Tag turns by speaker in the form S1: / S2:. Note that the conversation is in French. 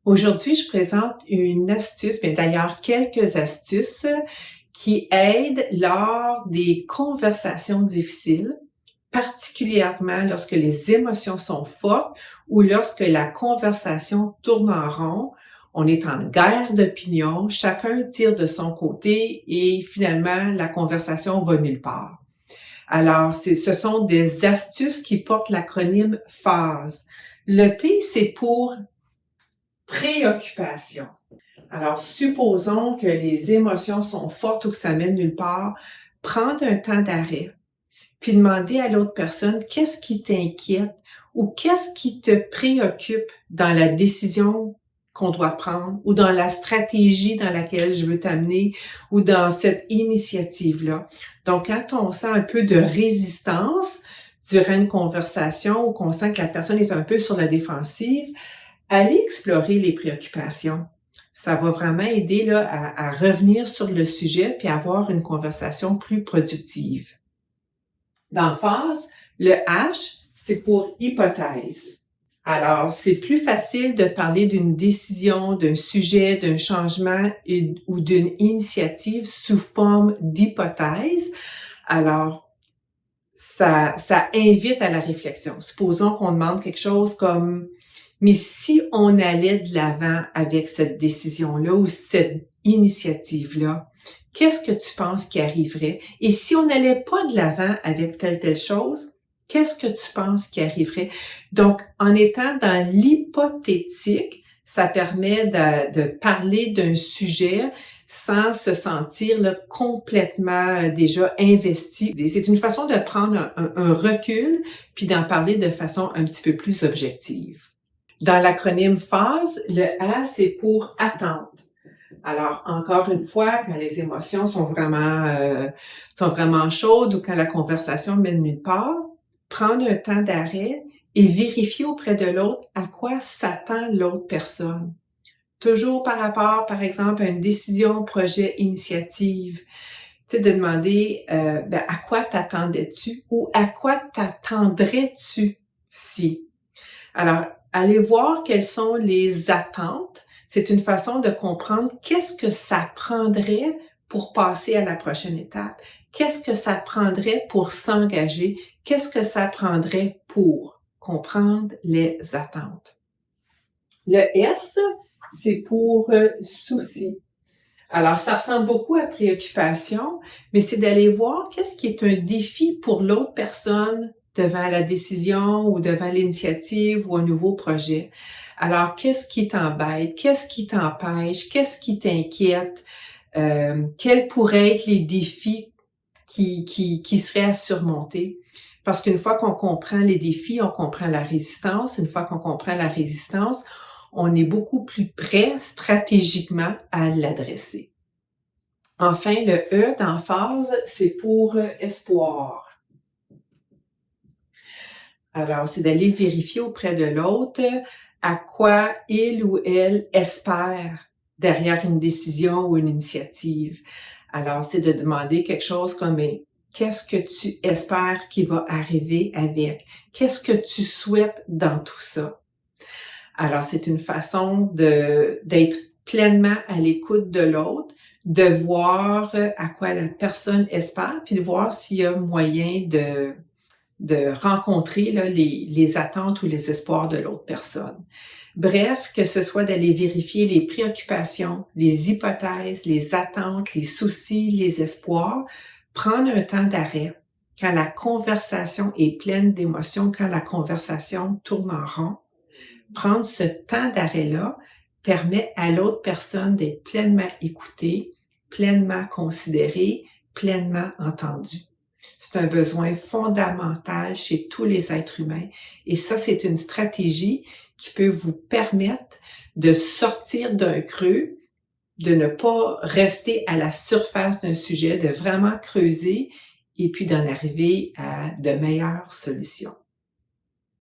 S1: Aujourd'hui, je présente une astuce, mais d'ailleurs quelques astuces qui aident lors des conversations difficiles, particulièrement lorsque les émotions sont fortes ou lorsque la conversation tourne en rond. On est en guerre d'opinion, chacun tire de son côté et finalement la conversation va nulle part. Alors, ce sont des astuces qui portent l'acronyme PHASE. Le P, c'est pour préoccupation. Alors, supposons que les émotions sont fortes ou que ça mène nulle part. Prendre un temps d'arrêt, puis demander à l'autre personne qu'est-ce qui t'inquiète ou qu'est-ce qui te préoccupe dans la décision qu'on doit prendre ou dans la stratégie dans laquelle je veux t'amener ou dans cette initiative-là. Donc, quand on sent un peu de résistance durant une conversation ou qu'on sent que la personne est un peu sur la défensive, allez explorer les préoccupations. Ça va vraiment aider là, à revenir sur le sujet puis avoir une conversation plus productive. Dans phase, le H, c'est pour hypothèse. Alors, c'est plus facile de parler d'une décision, d'un sujet, d'un changement ou d'une initiative sous forme d'hypothèse. Alors, ça invite à la réflexion. Supposons qu'on demande quelque chose comme « Mais si on allait de l'avant avec cette décision-là ou cette initiative-là, qu'est-ce que tu penses qui arriverait? Et si on n'allait pas de l'avant avec telle chose, qu'est-ce que tu penses qui arriverait? » Donc, en étant dans l'hypothétique, ça permet de parler d'un sujet sans se sentir là, complètement déjà investi. C'est une façon de prendre un recul puis d'en parler de façon un petit peu plus objective. Dans l'acronyme PHASE, le A, c'est pour attente. Alors, encore une fois, quand les émotions sont vraiment chaudes ou quand la conversation mène nulle part, prendre un temps d'arrêt et vérifier auprès de l'autre à quoi s'attend l'autre personne. Toujours par rapport, par exemple, à une décision, projet, initiative. Tu sais, de demander à quoi t'attendais-tu ou à quoi t'attendrais-tu si. Alors, allez voir quelles sont les attentes. C'est une façon de comprendre qu'est-ce que ça prendrait pour passer à la prochaine étape. Qu'est-ce que ça prendrait pour s'engager? Qu'est-ce que ça prendrait pour comprendre les attentes? Le S, c'est pour souci. Alors, ça ressemble beaucoup à préoccupation, mais c'est d'aller voir qu'est-ce qui est un défi pour l'autre personne devant la décision ou devant l'initiative ou un nouveau projet. Alors, qu'est-ce qui t'embête? Qu'est-ce qui t'empêche? Qu'est-ce qui t'inquiète? Quels pourraient être les défis qui seraient à surmonter? Parce qu'une fois qu'on comprend les défis, on comprend la résistance. Une fois qu'on comprend la résistance, on est beaucoup plus prêt stratégiquement à l'adresser. Enfin, le E d'emphase, c'est pour espoir. Alors, c'est d'aller vérifier auprès de l'autre à quoi il ou elle espère derrière une décision ou une initiative. Alors, c'est de demander quelque chose comme « Qu'est-ce que tu espères qui va arriver avec? Qu'est-ce que tu souhaites dans tout ça? » Alors, c'est une façon d'être pleinement à l'écoute de l'autre, de voir à quoi la personne espère, puis de voir s'il y a moyen de rencontrer là, les attentes ou les espoirs de l'autre personne. Bref, que ce soit d'aller vérifier les préoccupations, les hypothèses, les attentes, les soucis, les espoirs, prendre un temps d'arrêt quand la conversation est pleine d'émotions, quand la conversation tourne en rond. Prendre ce temps d'arrêt-là permet à l'autre personne d'être pleinement écoutée, pleinement considérée, pleinement entendue. C'est un besoin fondamental chez tous les êtres humains et ça, c'est une stratégie qui peut vous permettre de sortir d'un creux, de ne pas rester à la surface d'un sujet, de vraiment creuser et puis d'en arriver à de meilleures solutions.